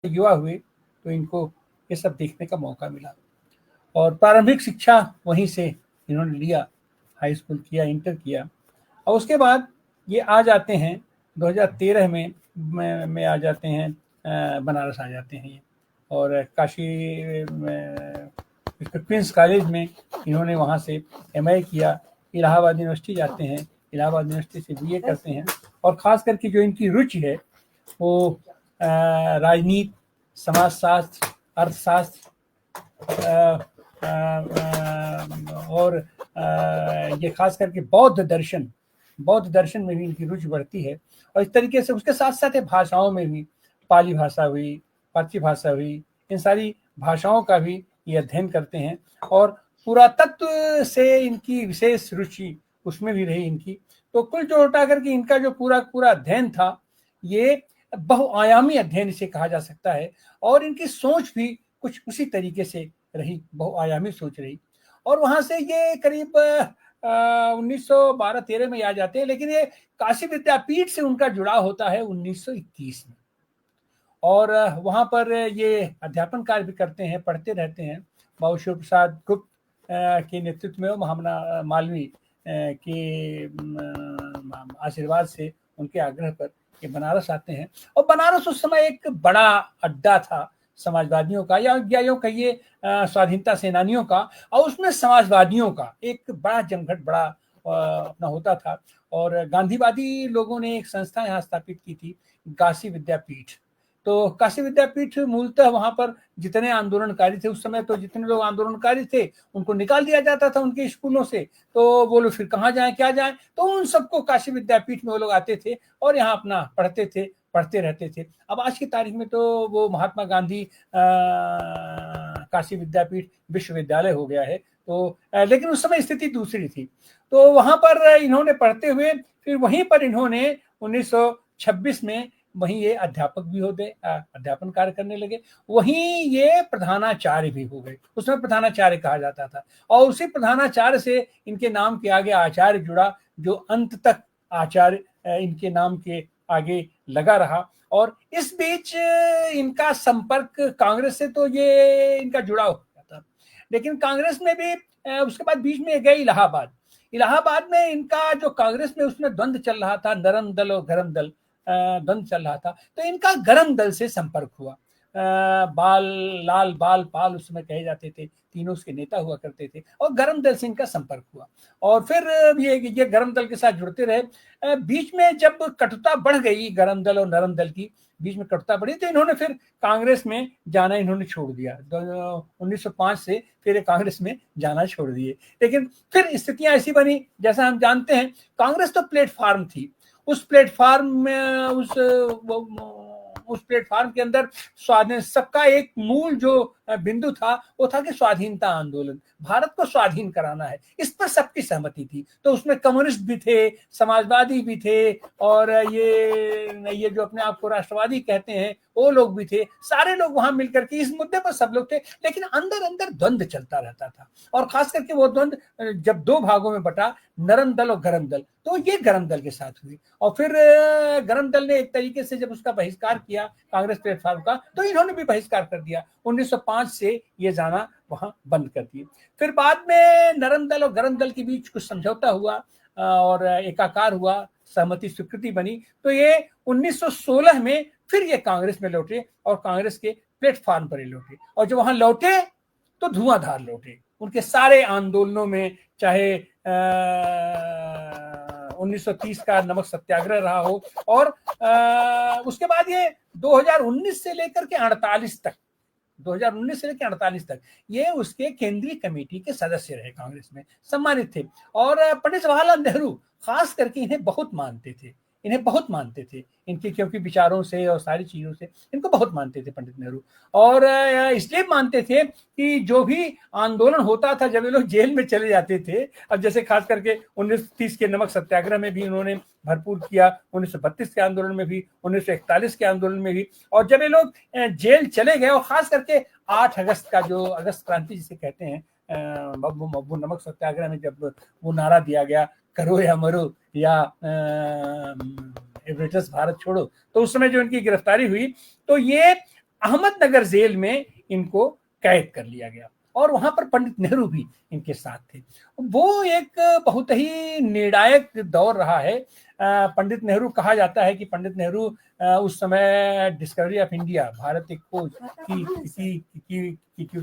युवा हुए तो इनको ये सब देखने का मौका मिला। और प्रारंभिक शिक्षा वहीं से इन्होंने लिया, हाई स्कूल किया, इंटर किया, और उसके बाद ये आ जाते हैं 2013 में आ जाते हैं, बनारस आ जाते हैं ये। और काशी में क्वींस कॉलेज में इन्होंने वहाँ से एमए किया। इलाहाबाद यूनिवर्सिटी जाते हैं, इलाहाबाद यूनिवर्सिटी से बीए करते हैं। और ख़ास करके जो इनकी रुचि है वो राजनीति, समाजशास्त्र, अर्थशास्त्र और ये खास करके बौद्ध दर्शन में भी इनकी रुचि बढ़ती है। और इस तरीके से उसके साथ साथ भाषाओं में भी, पाली भाषा हुई, पारसी भाषा हुई, इन सारी भाषाओं का भी ये अध्ययन करते हैं। और पुरातत्व से इनकी विशेष रुचि उसमें भी रही इनकी। तो कुल जोड़ा करके इनका जो पूरा अध्ययन था, ये बहुआयामी अध्ययन इसे कहा जा सकता है। और इनकी सोच भी कुछ उसी तरीके से रही, बहुआयामी सोच रही। और वहां से ये करीब 1912-13 में आ जाते हैं, लेकिन ये काशी विद्यापीठ से उनका जुड़ाव होता है 1921 में। और वहां पर ये अध्यापन कार्य भी करते हैं, पढ़ते रहते हैं। बाबू शिव प्रसाद गुप्त के नेतृत्व में, महामना मालवीय के आशीर्वाद से, उनके आग्रह पर ये बनारस आते हैं। और बनारस उस समय एक बड़ा अड्डा था समाजवादियों का, या यूं कहिए स्वाधीनता सेनानियों का, और उसमें समाजवादियों का एक बड़ा जमघट, बड़ा अपना होता था। और गांधीवादी लोगों ने एक संस्था यहाँ स्थापित की थी, काशी विद्यापीठ। तो काशी विद्यापीठ मूलतः वहां पर जितने आंदोलनकारी थे उस समय, तो जितने लोग आंदोलनकारी थे उनको निकाल दिया जाता था उनके स्कूलों से। तो वो लोग फिर कहाँ जाएं, क्या जाएं, तो उन सबको काशी विद्यापीठ में वो लोग आते थे और यहाँ अपना पढ़ते थे, पढ़ते रहते थे। अब आज की तारीख में तो वो महात्मा गांधी काशी विद्यापीठ विश्वविद्यालय हो गया है। तो लेकिन उस समय स्थिति दूसरी थी। तो वहां पर इन्होंने पढ़ते हुए फिर वहीं पर इन्होंने 1926 में वहीं ये अध्यापक भी हो गए, अध्यापन कार्य करने लगे। वहीं ये प्रधानाचार्य भी हो गए, उसमें प्रधानाचार्य कहा जाता था। और उसी प्रधानाचार्य से इनके नाम के आगे आचार्य जुड़ा, जो अंत तक आचार्य इनके नाम के आगे लगा रहा। और इस बीच इनका संपर्क कांग्रेस से, तो ये इनका जुड़ाव हो गया था। लेकिन कांग्रेस में भी उसके बाद बीच में गए इलाहाबाद में इनका जो कांग्रेस में उसमें द्वंद्व चल रहा था, नरम दल और गरम दल द्वंद्व चल रहा था। तो इनका गरम दल से संपर्क हुआ। लाल बाल पाल उस समय कहे जाते थे, तीनों उसके नेता हुआ करते थे, और गरम दल से इनका संपर्क हुआ। और फिर ये गरम दल के साथ जुड़ते रहे। बीच में जब कटुता बढ़ गई गरम दल और नरम दल की, बीच में कटुता बढ़ी, तो इन्होंने फिर कांग्रेस में जाना इन्होंने छोड़ दिया। 1905 से फिर कांग्रेस में जाना छोड़ दिए। लेकिन फिर स्थितियां ऐसी बनी, जैसा हम जानते हैं, कांग्रेस तो प्लेटफार्म थी। उस प्लेटफार्म में उस प्लेटफार्म के अंदर स्वाधीन, सबका एक मूल जो बिंदु था वो था कि स्वाधीनता आंदोलन, भारत को स्वाधीन कराना है, इस पर सबकी सहमति थी। तो उसमें कम्युनिस्ट भी थे, समाजवादी भी थे, और ये जो अपने आप को राष्ट्रवादी कहते हैं वो लोग भी थे। सारे लोग वहां मिलकर के इस मुद्दे पर सब लोग थे। लेकिन अंदर अंदर द्वंद्व चलता रहता था। और खास करके वो द्वंद्व जब दो भागों में बटा, नरम दल और गरम दल, तो ये गरम दल के साथ हुई। और फिर गरम दल ने एक तरीके से जब उसका बहिष्कार किया कांग्रेस प्लेटफॉर्म का, तो इन्होंने भी बहिष्कार कर दिया। 1905 से ये जाना वहां बंद कर दिए। फिर बाद में नरम दल और गरम दल के बीच कुछ समझौता हुआ और एकाकार हुआ, सहमति स्वीकृति बनी। तो ये 1916 में फिर ये कांग्रेस में लौटे और कांग्रेस के प्लेटफॉर्म पर ही लौटे। और जब वहां लौटे तो धुआंधार लौटे। उनके सारे आंदोलनों में, चाहे 1930 का नमक सत्याग्रह रहा हो, और उसके बाद ये 2019 से लेकर के 48 तक, 2019 से लेकर 48 तक ये उसके केंद्रीय कमेटी के सदस्य रहे, कांग्रेस में सम्मानित थे। और पंडित जवाहरलाल नेहरू खास करके इन्हें बहुत मानते थे, इनके क्योंकि विचारों से और सारी चीजों से इनको बहुत मानते थे पंडित नेहरू। और इसलिए मानते थे कि जो भी आंदोलन होता था, जब ये लोग जेल में चले जाते थे, अब जैसे खास करके 1930 के नमक सत्याग्रह में भी इन्होंने भरपूर किया, 1932 के आंदोलन में भी, 1941 के आंदोलन में भी। और जब ये लोग जेल चले गए, और खास करके 8 अगस्त का, जो अगस्त क्रांति जिसे कहते हैं, वो नमक सत्याग्रह में जब वो नारा दिया गया, करो या मरो, या ब्रिटिश भारत छोड़ो, तो उस समय जो इनकी गिरफ्तारी हुई, तो ये अहमदनगर जेल में इनको कैद कर लिया गया और वहां पर पंडित नेहरू भी इनके साथ थे। वो एक बहुत ही निर्णायक दौर रहा है। पंडित नेहरू, कहा जाता है कि पंडित नेहरू उस समय डिस्कवरी ऑफ इंडिया, भारत एक खोज की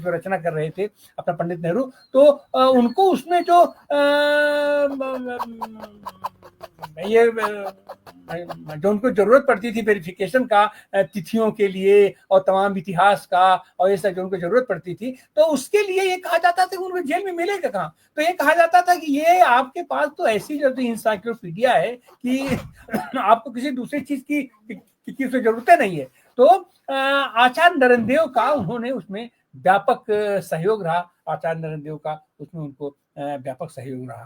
रचना कर रहे थे अपना पंडित नेहरू। तो उनको उसमें जो ये जो उनको जरूरत पड़ती थी वेरिफिकेशन का तिथियों के लिए और तमाम इतिहास का और ये सब जो उनको जरूरत पड़ती थी, तो उसके लिए ये कहा जाता था कि उनको जेल में मिलेगा कहाँ। तो ये कहा जाता था कि ये आपके पास तो ऐसी जो इंसाइक्लोपीडिया है कि आपको किसी दूसरी चीज की जरूरत नहीं है। तो आचार्य नरेंद्र का उन्होंने उसमें व्यापक सहयोग रहा, आचार्य नरेंद्र का उसमें उनको व्यापक सहयोग रहा,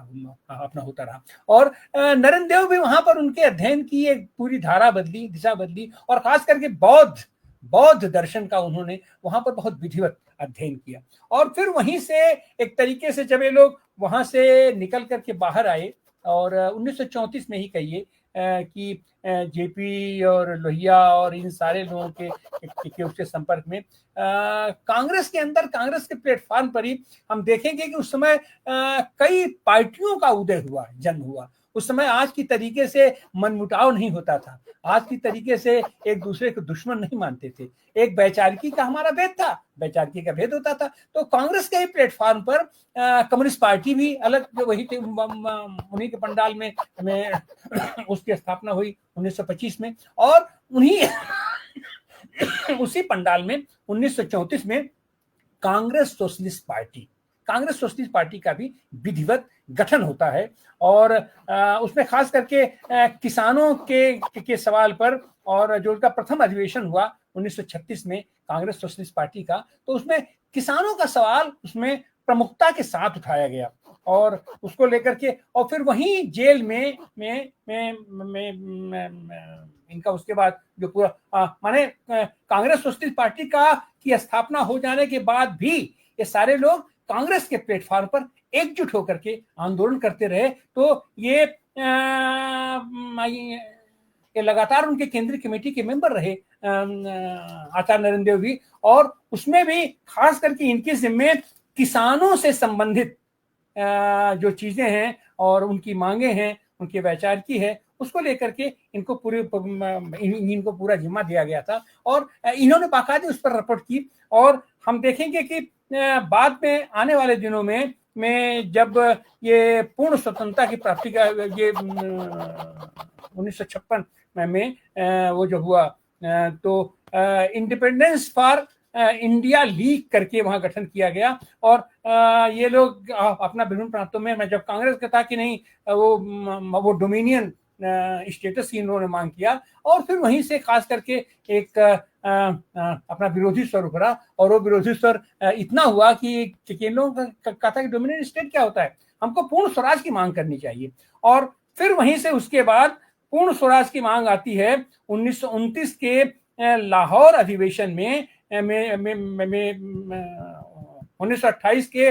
अपना होता रहा। और नरेंद्र भी वहां पर उनके अध्ययन की एक पूरी धारा बदली, दिशा बदली, और खास करके बौद्ध दर्शन का उन्होंने वहां पर बहुत विधिवत अध्ययन किया। और फिर वहीं से एक तरीके से जब ये लोग वहां से निकल करके बाहर आए और 1934 में ही कहिए कि जेपी और लोहिया और इन सारे लोगों के उसके संपर्क में कांग्रेस के अंदर, कांग्रेस के प्लेटफॉर्म पर ही हम देखेंगे कि उस समय कई पार्टियों का उदय हुआ, जन्म हुआ। उस समय आज की तरीके से मनमुटाव नहीं होता था, आज की तरीके से एक दूसरे को दुश्मन नहीं मानते थे। एक वैचारिकी का हमारा भेद था, वैचारिकी का भेद होता था। तो कांग्रेस के ही प्लेटफॉर्म पर कम्युनिस्ट पार्टी भी अलग जो वही थे, उन्हीं के पंडाल में उसकी स्थापना हुई 1925 में। और उन्हीं उसी पंडाल में 1934 में कांग्रेस सोशलिस्ट पार्टी का भी विधिवत गठन होता है। और उसमें खास करके किसानों के सवाल पर, और जो उनका प्रथम अधिवेशन हुआ 1936 में कांग्रेस सोशलिस्ट पार्टी का, तो उसमें किसानों का सवाल उसमें प्रमुखता के साथ उठाया गया और उसको लेकर के, और फिर वहीं जेल में इनका उसके बाद जो पूरा माने कांग्रेस सोशलिस्ट पार्टी की स्थापना हो जाने के बाद भी ये सारे लोग कांग्रेस के प्लेटफॉर्म पर एकजुट होकर के आंदोलन करते रहे। तो ये लगातार उनके केंद्रीय कमेटी के मेंबर रहे आचार्य नरेंद्र भी, और उसमें भी खास करके इनके जिम्मे किसानों से संबंधित जो चीजें हैं और उनकी मांगे हैं, उनकी वैचारिकी है, उसको लेकर के इनको पूरा जिम्मा दिया गया था। और इन्होंने बाकायदे उस पर रिपोर्ट की। और हम देखेंगे कि बाद में आने वाले दिनों में जब ये पूर्ण स्वतंत्रता की प्राप्ति का ये 1956 में वो जो हुआ, तो इंडिपेंडेंस फॉर इंडिया लीग करके वहां गठन किया गया। और ये लोग अपना विभिन्न प्रांतों में, जब कांग्रेस का था कि नहीं वो डोमिनियन स्टेटस की इन्होंने मांग किया, और फिर वहीं से खास करके एक अपना विरोधी स्वर उभरा। और वो विरोधी स्वर इतना हुआ कि इन लोगों का था कि डोमिनियन स्टेट क्या होता है, हमको पूर्ण स्वराज की मांग करनी चाहिए। और फिर वहीं से उसके बाद पूर्ण स्वराज की मांग आती है 1929 के लाहौर अधिवेशन में 1928 के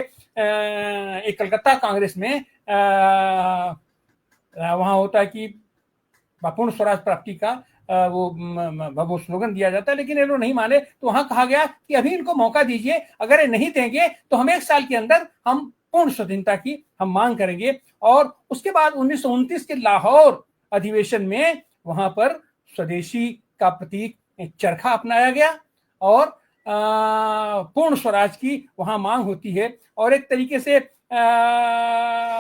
एक कलकत्ता कांग्रेस में वहां होता है कि पूर्ण स्वराज प्राप्ति का वो स्लोगन दिया जाता है, लेकिन ये लोग नहीं माने। तो वहां कहा गया कि अभी इनको मौका दीजिए, अगर ये नहीं देंगे तो हम 1 साल के अंदर हम पूर्ण स्वाधीनता की हम मांग करेंगे। और उसके बाद 1929 के लाहौर अधिवेशन में वहां पर स्वदेशी का प्रतीक चरखा अपनाया गया और पूर्ण स्वराज की वहां मांग होती है। और एक तरीके से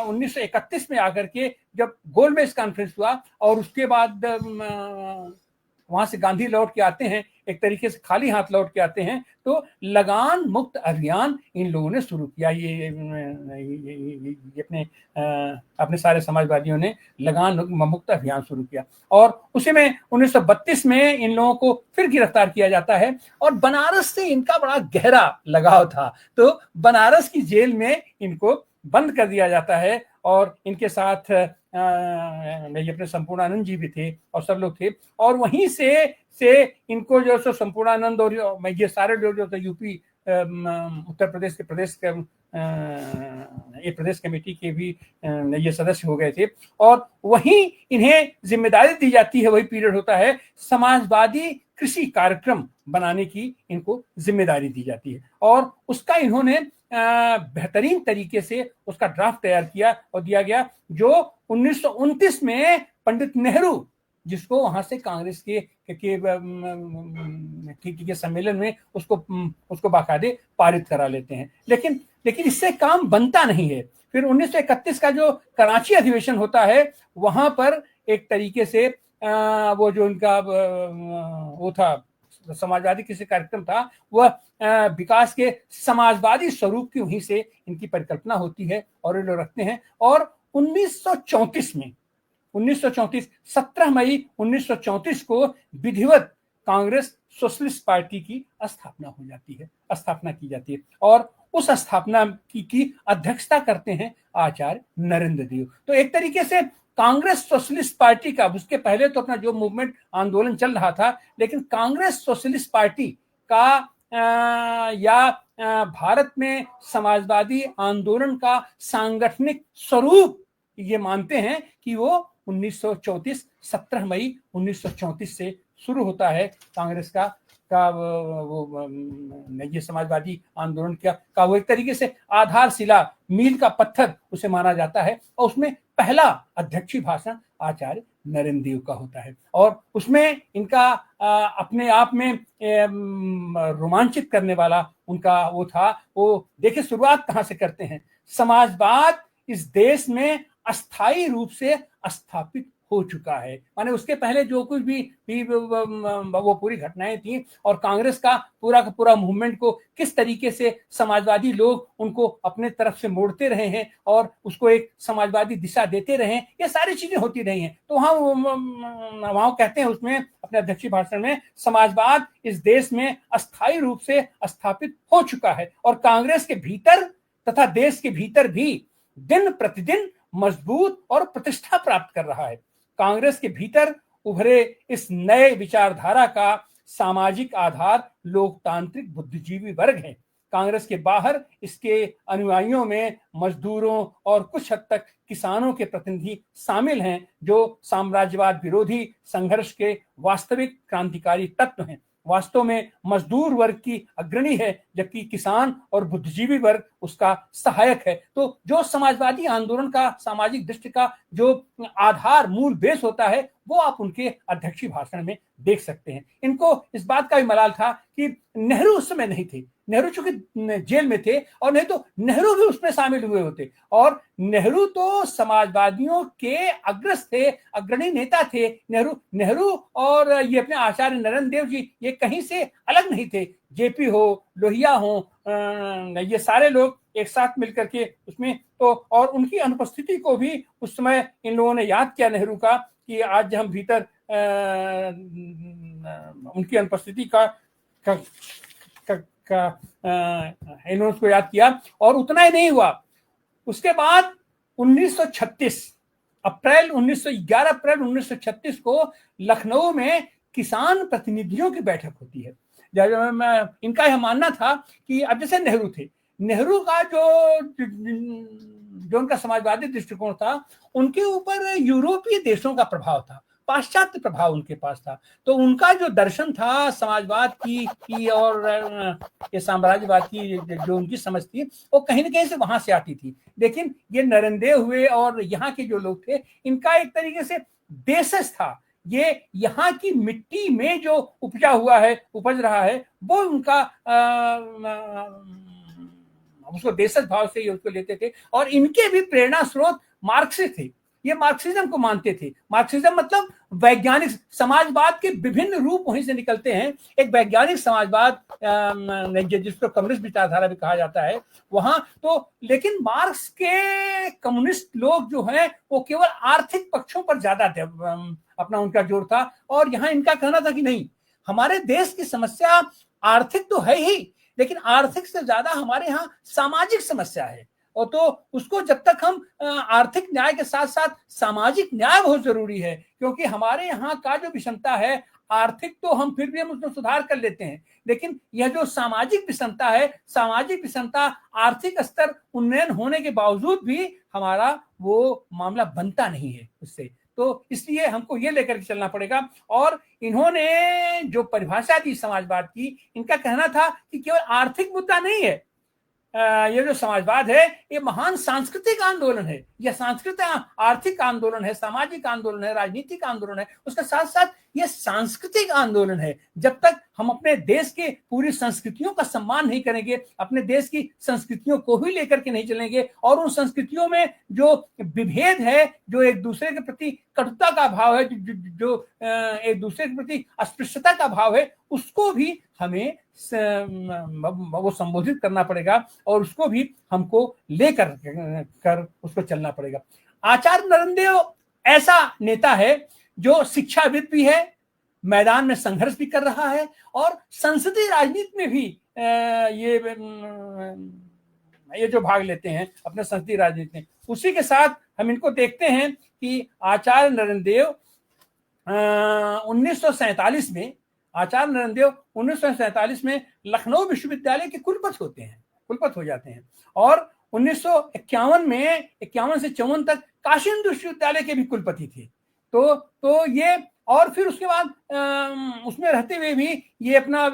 1931 में आकर के जब गोलमेज कॉन्फ्रेंस हुआ और उसके बाद वहां से गांधी लौट के आते हैं, एक तरीके से खाली हाथ लौट के आते हैं, तो लगान मुक्त अभियान इन लोगों ने शुरू किया। ये अपने सारे समाजवादियों ने लगान मुक्त अभियान शुरू किया। और उसी में 1932 में इन लोगों को फिर गिरफ्तार किया जाता है और बनारस से इनका बड़ा गहरा लगाव था, तो बनारस की जेल में इनको बंद कर दिया जाता है। और इनके साथ अपने संपूर्णानंद जी भी थे और सब लोग थे। और वहीं से इनको जो सो संपूर्णानंद और ये सारे लोग जो थे यूपी उत्तर प्रदेश के प्रदेश कमेटी के भी ये सदस्य हो गए थे। और वहीं इन्हें जिम्मेदारी दी जाती है, वही पीरियड होता है, समाजवादी कृषि कार्यक्रम बनाने की इनको जिम्मेदारी दी जाती है। और उसका इन्होंने बेहतरीन तरीके से उसका ड्राफ्ट तैयार किया और दिया गया, जो 1929 में पंडित नेहरू, जिसको वहां से कांग्रेस के सम्मेलन में उसको बाकायदे पारित करा लेते हैं। लेकिन इससे काम बनता नहीं है। फिर 1931 का जो कराची अधिवेशन होता है, वहां पर एक तरीके से वो जो इनका वो था समाजवादी किसी कार्यक्रम था, वह विकास के समाजवादी स्वरूप की वहीं से इनकी परिकल्पना होती है और ये लोग रखते हैं। और 1934 में 17 मई 1934 को विधिवत कांग्रेस सोशलिस्ट पार्टी की स्थापना की जाती है। और उस स्थापना की अध्यक्षता करते हैं आचार्य नरेंद्र देव। तो एक तरीके से कांग्रेस सोशलिस्ट पार्टी का, उसके पहले तो अपना जो मूवमेंट आंदोलन चल रहा था, लेकिन कांग्रेस सोशलिस्ट पार्टी का भारत में समाजवादी आंदोलन का सांगठनिक स्वरूप ये मानते हैं कि वो 17 मई 1934 से शुरू होता है। कांग्रेस का वो ये समाजवादी आंदोलन का वो एक तरीके से आधारशिला, मील का पत्थर उसे माना जाता है। और उसमें पहला अध्यक्षीय भाषण आचार्य नरेंद्र देव का होता है। और उसमें इनका अपने आप में रोमांचित करने वाला उनका वो था। वो देखिए शुरुआत कहां से करते हैं। समाजवाद इस देश में अस्थायी रूप से स्थापित हो चुका है। माने उसके पहले जो कुछ भी वो पूरी घटनाएं थी और कांग्रेस का पूरा मूवमेंट को किस तरीके से समाजवादी लोग उनको अपने तरफ से मोड़ते रहे हैं और उसको एक समाजवादी दिशा देते रहे, ये सारी चीजें होती रही हैं। तो वहां कहते हैं उसमें अपने अध्यक्षीय भाषण में, समाजवाद इस देश में अस्थायी रूप से स्थापित हो चुका है और कांग्रेस के भीतर तथा देश के भीतर भी दिन प्रतिदिन मजबूत और प्रतिष्ठा प्राप्त कर रहा है। कांग्रेस के भीतर उभरे इस नए विचारधारा का सामाजिक आधार लोकतांत्रिक बुद्धिजीवी वर्ग है। कांग्रेस के बाहर इसके अनुयायियों में मजदूरों और कुछ हद तक किसानों के प्रतिनिधि शामिल हैं, जो साम्राज्यवाद विरोधी संघर्ष के वास्तविक क्रांतिकारी तत्व हैं। वास्तव में मजदूर वर्ग की अग्रणी है, जबकि किसान और बुद्धिजीवी वर्ग उसका सहायक है। तो जो समाजवादी आंदोलन का सामाजिक दृष्टि का जो आधार मूल बेस होता है, वो आप उनके अध्यक्षीय भाषण में देख सकते हैं। इनको इस बात का भी मलाल था कि नेहरू उस समय नहीं थे, नेहरू चूंकि जेल में थे, और नहीं तो नेहरू भी उसमें शामिल हुए होते। और नेहरू तो समाजवादियों के अग्रज थे, अग्रणी नेता थे। नेहरू और ये अपने आचार्य नरेंद्र देव जी ये कहीं से अलग नहीं थे। जेपी हो, लोहिया हो, ये सारे लोग एक साथ मिलकर के उसमें तो, और उनकी अनुपस्थिति को भी उस समय इन लोगों ने याद किया नेहरू का, कि आज हम भीतर उनकी अनुपस्थिति का इन्होंने उसको याद किया। और उतना ही नहीं हुआ, उसके बाद 11 अप्रैल 1936 को लखनऊ में किसान प्रतिनिधियों की बैठक होती है। इनका यह मानना था कि अब जैसे नेहरू थे, नेहरू का जो उनका समाजवादी दृष्टिकोण था, उनके ऊपर यूरोपीय देशों का प्रभाव था, पाश्चात्य प्रभाव उनके पास था। तो उनका जो दर्शन था समाजवाद की और ये साम्राज्यवाद की जो उनकी समझ थी, वो कहीं न कहीं से वहां से आती थी। लेकिन ये नरेंद्र हुए और यहाँ के जो लोग थे, इनका एक तरीके से बेसिस था, ये यहाँ की मिट्टी में जो उपज रहा है, वो उनका उसको देशज भाव से उसको लेते थे। और इनके भी प्रेरणा स्रोत मार्क्सिस्ट थे, ये मार्क्सिज्म को मानते थे। मार्क्सिज्म मतलब वैज्ञानिक समाजवाद के विभिन्न रूप वहीं से निकलते हैं। एक वैज्ञानिक समाजवाद जिसको कम्युनिस्ट विचारधारा भी कहा जाता है वहां तो। लेकिन मार्क्स के कम्युनिस्ट लोग जो हैं वो केवल आर्थिक पक्षों पर ज्यादा अपना उनका जोर था। और यहाँ इनका कहना था कि नहीं, हमारे देश की समस्या आर्थिक तो है ही, लेकिन आर्थिक से ज्यादा हमारे यहाँ सामाजिक समस्या है। और तो उसको जब तक हम आर्थिक न्याय के साथ साथ सामाजिक न्याय बहुत जरूरी है, क्योंकि हमारे यहाँ का जो विषमता है, आर्थिक तो हम फिर भी हम उसमें सुधार कर लेते हैं, लेकिन यह जो सामाजिक विषमता है, सामाजिक विषमता, आर्थिक स्तर उन्नयन होने के बावजूद भी हमारा वो मामला बनता नहीं है उससे। तो इसलिए हमको ये लेकर के चलना पड़ेगा। और इन्होंने जो परिभाषा दी समाजवाद की, इनका कहना था कि केवल आर्थिक मुद्दा नहीं है, ये जो समाजवाद है ये महान सांस्कृतिक आंदोलन है, यह सांस्कृतिक आर्थिक आंदोलन है, सामाजिक आंदोलन है, राजनीतिक आंदोलन है, उसके साथ साथ यह सांस्कृतिक आंदोलन है। जब तक हम अपने देश के पूरी संस्कृतियों का सम्मान नहीं करेंगे, अपने देश की संस्कृतियों को ही लेकर के नहीं चलेंगे, और उन संस्कृतियों में जो विभेद है, जो एक दूसरे के प्रति कटुता का भाव है, जो एक दूसरे के प्रति अस्पृश्यता का भाव है, उसको भी हमें वो संबोधित करना पड़ेगा, और उसको भी हमको लेकर उसको चलना पड़ेगा। आचार्य नरेंद्र ऐसा नेता है जो शिक्षाविद भी है, मैदान में संघर्ष भी कर रहा है, और संसदीय राजनीति में भी ये जो भाग लेते हैं अपने संसदीय राजनीति में। उसी के साथ हम इनको देखते हैं कि आचार्य नरेंद्र 1947 में, आचार्य नरेंद्र 1947 में लखनऊ विश्वविद्यालय के कुलपति होते हैं, कुलपति हो जाते हैं, और 1951 में 51 से 54 तक काशी हिंदू विश्वविद्यालय के भी कुलपति थे। तो ये, और फिर उसके बाद उसमें रहते हुए भी ये अपना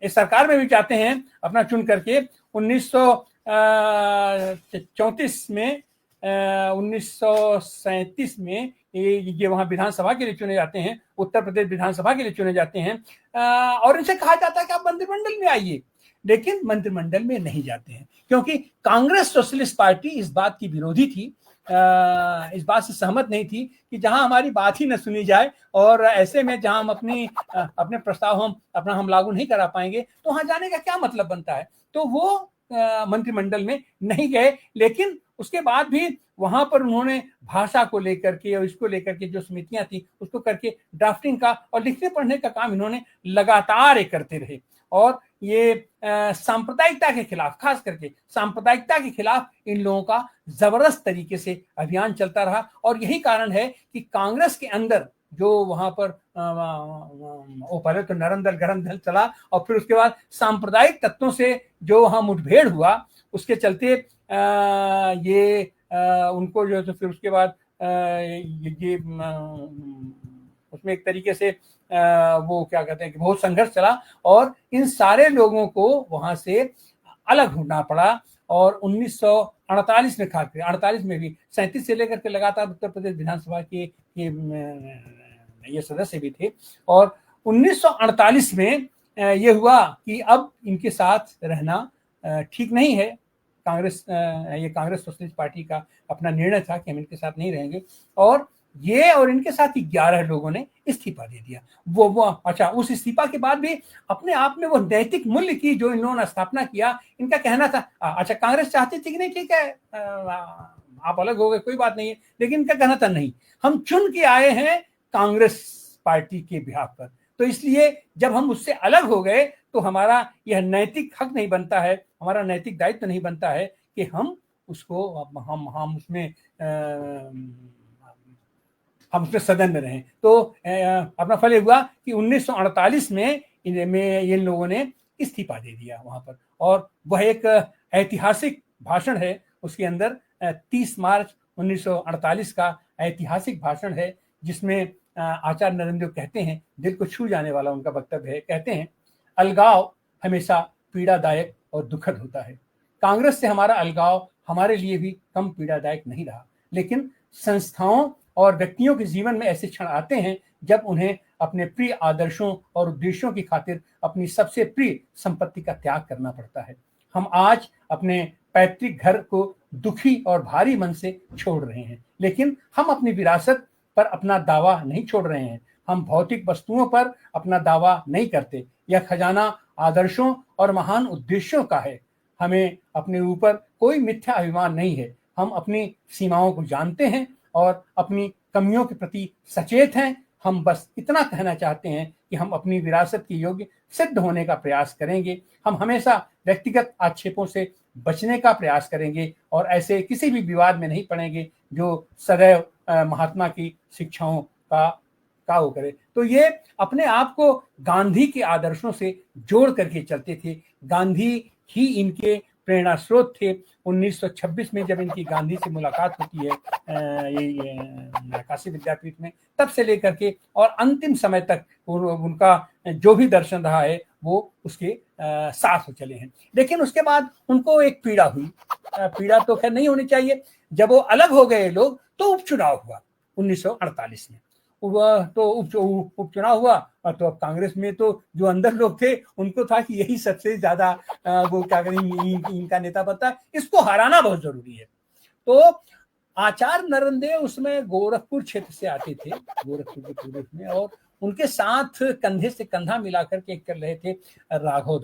इस सरकार में भी जाते हैं अपना चुन करके। 1934 में 1937 में ये वहां विधानसभा के लिए चुने जाते हैं, उत्तर प्रदेश विधानसभा के लिए चुने जाते हैं, और इनसे कहा जाता है कि आप मंत्रिमंडल में आइए, लेकिन मंत्रिमंडल में नहीं जाते हैं, क्योंकि कांग्रेस सोशलिस्ट पार्टी इस बात की विरोधी थी, इस बात से सहमत नहीं थी कि जहां हमारी बात ही न सुनी जाए, और ऐसे में जहां हम अपने प्रस्ताव हम लागू नहीं करा पाएंगे, तो वहां जाने का क्या मतलब बनता है। तो वो मंत्रिमंडल में नहीं गए, लेकिन उसके बाद भी वहां पर उन्होंने भाषा को लेकर के और इसको लेकर के जो समितियां थी उसको करके ड्राफ्टिंग का और लिखने पढ़ने का काम इन्होंने लगातार करते रहे। और ये सांप्रदायिकता के खिलाफ, खास करके सांप्रदायिकता के खिलाफ इन लोगों का जबरदस्त तरीके से अभियान चलता रहा, और यही कारण है कि कांग्रेस के अंदर जो वहां पर वो पहले तो नरम दल गरम दल चला, और फिर उसके बाद सांप्रदायिक तत्वों से जो वहां मुठभेड़ हुआ, उसके चलते ये उनको जो है फिर उसके बाद ये उसमें एक तरीके से वो क्या कहते हैं कि बहुत संघर्ष चला, और इन सारे लोगों को वहां से अलग होना पड़ा। और 1948 में, खास 48 में भी 37 से लेकर के लगातार उत्तर प्रदेश विधानसभा के ये सदस्य भी थे, और 1948 में ये हुआ कि अब इनके साथ रहना ठीक नहीं है। ये कांग्रेस सोशलिस्ट पार्टी का अपना निर्णय था कि हम इनके साथ नहीं रहेंगे, और इनके साथ ही 11 लोगों ने इस्तीफा दे दिया। अच्छा, उस इस्तीफा के बाद भी अपने आप में वो नैतिक मूल्य की जो इन्होंने स्थापना किया, इनका कहना था, अच्छा कांग्रेस चाहती थी कि नहीं, ठीक है आप अलग हो गए, कोई बात नहीं है, लेकिन इनका कहना था नहीं, हम चुन के आए हैं कांग्रेस पार्टी के बिहाफ पर, तो इसलिए जब हम उससे अलग हो गए तो हमारा यह नैतिक हक नहीं बनता है, हमारा नैतिक दायित्व नहीं बनता है कि हम उसमें सदन में रहें। तो अपना फल ये हुआ कि 1948 में इन लोगों ने इस्तीफा दे दिया वहां पर, और वह एक ऐतिहासिक भाषण है। उसके अंदर 30 मार्च 1948 का ऐतिहासिक भाषण है, जिसमें आचार्य नरेंद्र कहते हैं, दिल को छू जाने वाला उनका वक्तव्य है। कहते हैं, अलगाव हमेशा पीड़ादायक और दुखद होता है। कांग्रेस से हमारा अलगाव हमारे लिए भी कम पीड़ादायक नहीं रहा, लेकिन संस्थाओं और व्यक्तियों के जीवन में ऐसे क्षण आते हैं जब उन्हें अपने प्रिय आदर्शों और उद्देश्यों की खातिर अपनी सबसे प्रिय संपत्ति का त्याग करना पड़ता है। हम आज अपने पैतृक घर को दुखी और भारी मन से छोड़ रहे हैं, लेकिन हम अपनी विरासत पर अपना दावा नहीं छोड़ रहे हैं। हम भौतिक वस्तुओं पर अपना दावा नहीं करते। यह खजाना आदर्शों और महान उद्देश्यों का है। हमें अपने ऊपर कोई मिथ्या अभिमान नहीं है। हम अपनी सीमाओं को जानते हैं और अपनी कमियों के प्रति सचेत हैं। हम बस इतना कहना चाहते हैं कि हम अपनी विरासत के योग्य सिद्ध होने का प्रयास करेंगे। हम हमेशा व्यक्तिगत आक्षेपों से बचने का प्रयास करेंगे और ऐसे किसी भी विवाद में नहीं पड़ेंगे जो सदैव महात्मा की शिक्षाओं का का वो करे। तो ये अपने आप को गांधी के आदर्शों से जोड़ करके चलते थे। गांधी ही इनके प्रेरणा स्रोत थे। 1926 में जब इनकी गांधी से मुलाकात होती है ये काशी विद्यापीठ में, तब से लेकर के और अंतिम समय तक उनका जो भी दर्शन रहा है वो उसके साथ हो चले हैं। लेकिन उसके बाद उनको एक पीड़ा हुई। पीड़ा तो खैर नहीं होनी चाहिए। जब वो अलग हो गए लोग तो उपचुनाव हुआ 1948 में। तो उपचुनाव हुआ और तो अब कांग्रेस में तो जो अंदर लोग थे उनको था कि यही सबसे ज्यादा वो क्या करें इनका नेता बनता है, इसको हराना बहुत जरूरी है। तो आचार्य नरेंद्र उसमें गोरखपुर क्षेत्र से आते थे, गोरखपुर के पूर्व में, और उनके साथ कंधे से कंधा मिलाकर के कर रहे थे राघव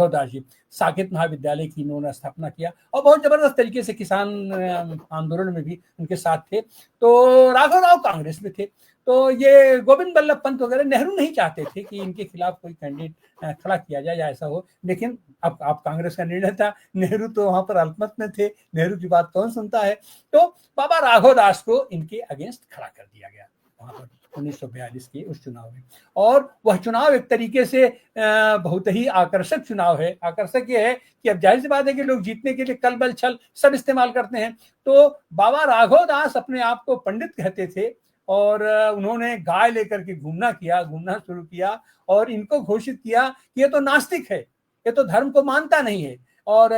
दास जी। साकेत महाविद्यालय की इन्होंने स्थापना किया और बहुत जबरदस्त तरीके से किसान आंदोलन में भी उनके साथ थे। तो राघवराव कांग्रेस में थे। तो ये गोविंद बल्लभ पंत वगैरह, नेहरू नहीं चाहते थे कि इनके खिलाफ कोई कैंडिडेट खड़ा किया जाए या ऐसा हो, लेकिन अब कांग्रेस का निर्णय था। नेहरू तो वहां पर अल्पमत में थे, नेहरू की बात कौन सुनता है। तो बाबा राघव दास को इनके अगेंस्ट खड़ा कर दिया गया वहां पर 1942 के उस चुनाव में। और वह चुनाव एक तरीके से बहुत ही आकर्षक चुनाव है। आकर्षक ये है कि अब जाहिर सी बात है कि लोग जीतने के लिए कल बल छल सब इस्तेमाल करते हैं। तो बाबा राघव दास अपने आप को पंडित कहते थे और उन्होंने गाय लेकर के घूमना शुरू किया और इनको घोषित किया कि ये तो नास्तिक है, ये तो धर्म को मानता नहीं है और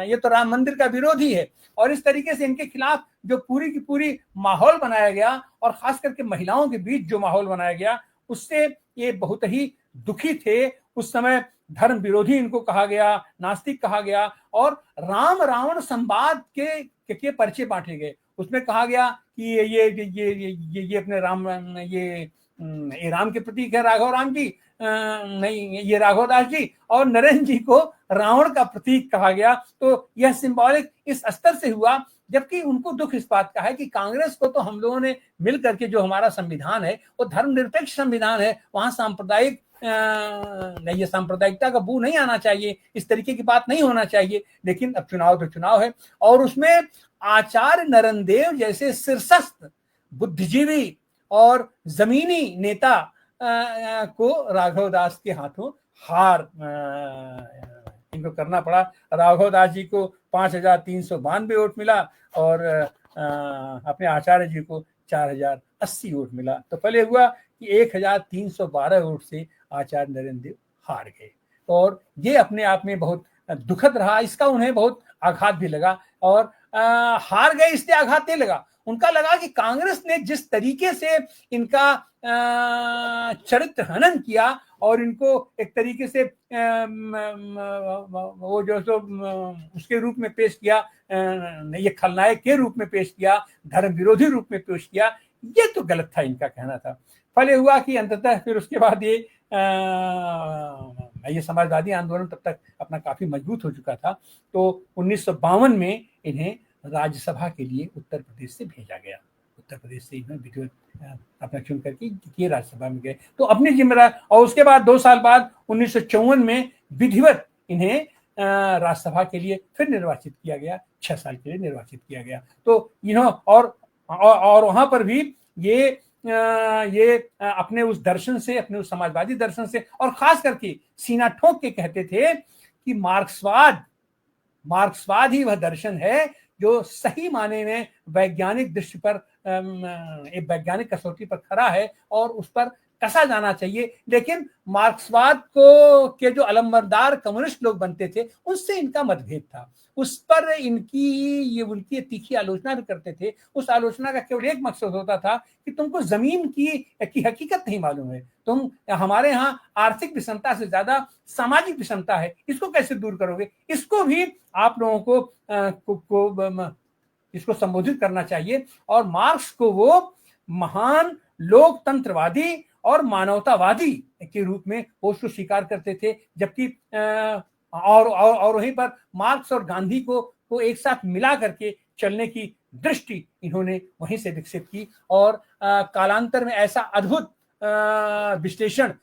ये तो राम मंदिर का विरोधी है। और इस तरीके से इनके खिलाफ जो पूरी की पूरी माहौल बनाया गया और खास करके महिलाओं के बीच जो माहौल बनाया गया, उससे ये बहुत ही दुखी थे। उस समय धर्म विरोधी इनको कहा गया, नास्तिक कहा गया और राम रावण संवाद के पर्चे बांटे गए। उसमें कहा गया कि ये अपने राम, ये राम के प्रतीक है राघव राम जी, नहीं ये राघव दास जी, और नरेंद्र जी को रावण का प्रतीक कहा गया। तो यह सिंबॉलिक इस स्तर से हुआ, जबकि उनको दुख इस बात का है कि कांग्रेस को तो हम लोगों ने मिल करके, जो हमारा संविधान है वो धर्मनिरपेक्ष संविधान है, वहां सांप्रदायिक ये सांप्रदायिकता का बू नहीं आना चाहिए, इस तरीके की बात नहीं होना चाहिए। लेकिन अब चुनाव तो चुनाव है और उसमें आचार्य नरेंद्र जैसे शीर्षस्थ बुद्धिजीवी और जमीनी नेता को राघव दास के हाथों हार इनको करना पड़ा। राघव दास जी को 5392 वोट मिला और अपने आचार्य जी को 4080 वोट मिला। तो पहले हुआ कि 1312 वोट से आचार्य नरेंद्र हार गए और ये अपने आप में बहुत दुखद रहा। इसका उन्हें बहुत आघात भी लगा और हार गए इसलिए आघात नहीं लगा, उनका लगा कि कांग्रेस ने जिस तरीके से इनका चरित्र हनन किया और इनको एक तरीके से वो जो सो उसके रूप में पेश किया, ये खलनायक के रूप में पेश किया, धर्म विरोधी रूप में पेश किया, ये तो गलत था, इनका कहना था। फल हुआ कि अंततः फिर उसके बाद ये समाजवादी आंदोलन तब तक अपना काफी मजबूत हो चुका था। तो 1952 में इन्हें राज्यसभा के लिए उत्तर प्रदेश से भेजा गया। उत्तर प्रदेश से इन्हें विधिवत अपना चुन करके राज्यसभा में गए। तो अपनी जिम्मेदारी, और उसके बाद 2 साल बाद 1954 में विधिवत इन्हें राज्यसभा के लिए फिर निर्वाचित किया गया, 6 साल के लिए निर्वाचित किया गया। तो और वहां पर भी ये अपने उस दर्शन से, अपने उस समाजवादी दर्शन से, और खास करके सीना ठोक के कहते थे कि मार्क्सवाद ही वह दर्शन है जो सही माने में वैज्ञानिक दृष्टि पर, एक वैज्ञानिक कसौटी पर खड़ा है और उस पर कसा जाना चाहिए। लेकिन मार्क्सवाद को के जो अलंबरदार कम्युनिस्ट लोग बनते थे उससे इनका मतभेद था, उस पर उनकी तीखी आलोचना भी करते थे। उस आलोचना का केवल एक मकसद होता था कि तुमको जमीन की हकीकत नहीं मालूम है, तुम हमारे यहाँ आर्थिक विषमता से ज्यादा सामाजिक विषमता है, इसको कैसे दूर करोगे, इसको भी आप लोगों को इसको संबोधित करना चाहिए। और मार्क्स को वो महान लोकतंत्रवादी और मानवतावादी के रूप में वो उसको स्वीकार करते थे, जबकि और वहीं पर मार्क्स और गांधी को एक साथ मिला करके चलने की दृष्टि इन्होंने वहीं से विकसित की। और कालांतर में ऐसा अद्भुत विश्लेषण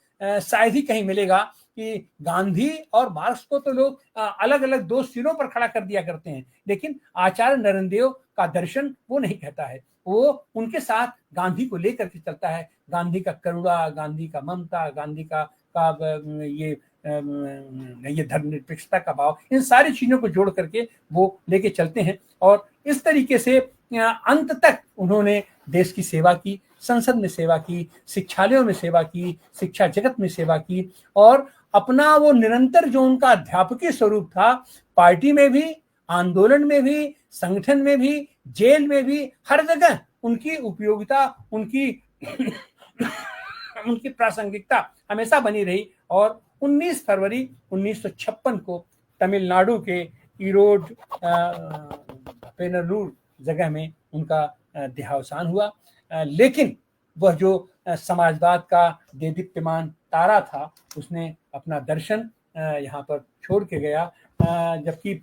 शायद ही कहीं मिलेगा कि गांधी और मार्क्स को तो लोग अलग अलग दो सिरों पर खड़ा कर दिया करते हैं, लेकिन आचार्य नरेंद्र का दर्शन वो नहीं कहता है। वो उनके साथ गांधी को लेकर के चलता है, गांधी का करुणा, गांधी का ममता, गांधी का ये धर्मनिरपेक्षता का भाव, इन सारी चीजों को जोड़ करके वो लेके चलते हैं। और इस तरीके से अंत तक उन्होंने देश की सेवा की, संसद में सेवा की, शिक्षालयों में सेवा की, शिक्षा जगत में सेवा की, और अपना वो निरंतर जो उनका अध्यापकीय स्वरूप था, पार्टी में भी, आंदोलन में भी, संगठन में भी, जेल में भी, हर जगह उनकी उपयोगिता, उनकी उनकी प्रासंगिकता हमेशा बनी रही। और 19 फरवरी 1956 को तमिलनाडु के ईरोड पेनलूर जगह में उनका देहावसान हुआ। लेकिन वह जो समाजवाद का देदीप्यमान तारा था, उसने अपना दर्शन यहाँ पर छोड़ के गया। जबकि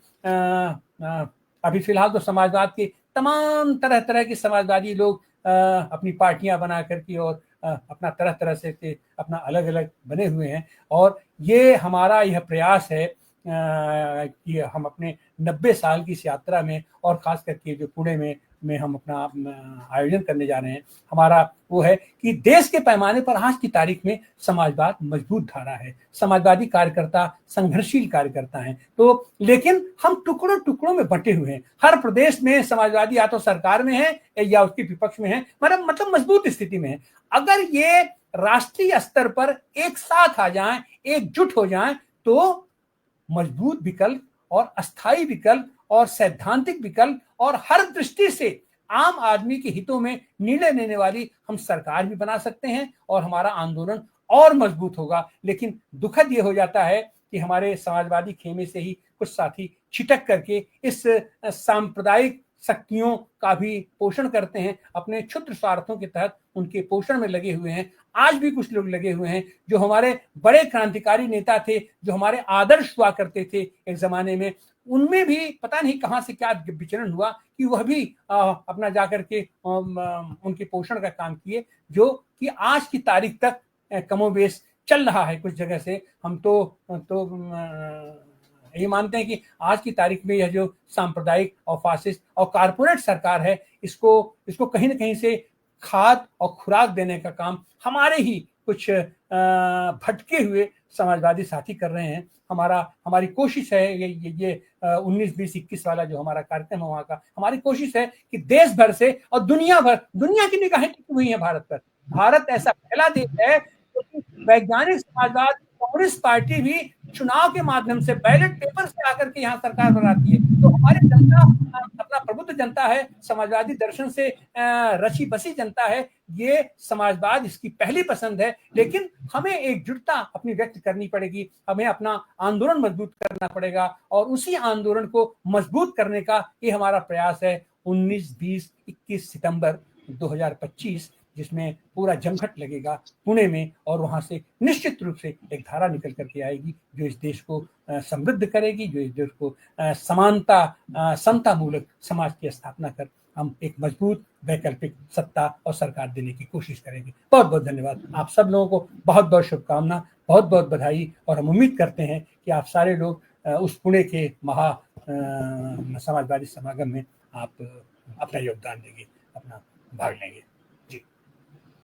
अभी फिलहाल तो समाजवाद के तमाम तरह तरह के समाजवादी लोग अपनी पार्टियां बना करके और अपना तरह तरह से अपना अलग अलग बने हुए हैं। और ये हमारा यह प्रयास है कि हम अपने 90 साल की इस यात्रा में, और खास करके जो पुणे में हम अपना आयोजन करने जा रहे हैं, हमारा वो है कि देश के पैमाने पर आज की तारीख में समाजवाद मजबूत धारा है, समाजवादी कार्यकर्ता संघर्षशील कार्यकर्ता हैं। तो लेकिन हम टुकड़ों टुकड़ों में बंटे हुए हैं। हर प्रदेश में समाजवादी या तो सरकार में है या उसके विपक्ष में है, मतलब मजबूत स्थिति में है। अगर ये राष्ट्रीय स्तर पर एक साथ आ जाएं, एकजुट हो जाएं, तो मजबूत विकल्प और अस्थायी विकल्प और सैद्धांतिक विकल्प और हर दृष्टि से आम आदमी के हितों में निर्णय लेने वाली हम सरकार भी बना सकते हैं, और हमारा आंदोलन और मजबूत होगा। लेकिन दुखद ये हो जाता है कि हमारे समाजवादी खेमे से ही कुछ साथी छिटक करके इस सांप्रदायिक शक्तियों का भी पोषण करते हैं, अपने क्षुद्र स्वार्थों के तहत उनके पोषण में लगे हुए हैं। आज भी कुछ लोग लगे हुए हैं जो हमारे बड़े क्रांतिकारी नेता थे, जो हमारे आदर्श हुआ करते थे एक जमाने में, उनमें भी पता नहीं कहां से क्या विचरण हुआ कि वह भी अपना जाकर के उनके पोषण का काम किए, जो कि आज की तारीख तक कमोबेश चल रहा है कुछ जगह से। हम तो ये मानते हैं कि आज की तारीख में यह जो सांप्रदायिक और फासिस्ट और कारपोरेट सरकार है, इसको कहीं ना कहीं से खाद और खुराक देने का काम हमारे ही कुछ भटके हुए समाजवादी साथी कर रहे हैं। हमारी कोशिश है, ये 19-20-21 वाला जो हमारा कार्यक्रम है वहां का, हमारी कोशिश है कि देश भर से और दुनिया की निगाहें टिकी हुई है भारत पर। भारत ऐसा पहला देश है क्योंकि वैज्ञानिक समाजवाद कांग्रेस पार्टी भी चुनाव के माध्यम से, बैलेट पेपर से आकर के यहाँ सरकार बनाती है। तो हमारी जनता अपना प्रबुद्ध जनता है, समाजवादी दर्शन से रची बसी जनता है। ये समाजवाद इसकी पहली पसंद है, लेकिन हमें एकजुटता अपनी व्यक्त करनी पड़ेगी, हमें अपना आंदोलन मजबूत करना पड़ेगा, और उसी आंदोलन को मजबूत करने का ये हमारा प्रयास है। 19-20-21 सितंबर 2025, जिसमें पूरा जमघट लगेगा पुणे में, और वहां से निश्चित रूप से एक धारा निकल करके आएगी जो इस देश को समृद्ध करेगी, जो इस देश को समता मूलक समाज की स्थापना कर हम एक मजबूत वैकल्पिक सत्ता और सरकार देने की कोशिश करेंगे। बहुत बहुत धन्यवाद। आप सब लोगों को बहुत बहुत शुभकामना, बहुत बहुत बधाई, और हम उम्मीद करते हैं कि आप सारे लोग उस पुणे के महा समाजवादी समागम में आप अपना योगदान देंगे, अपना भाग लेंगे।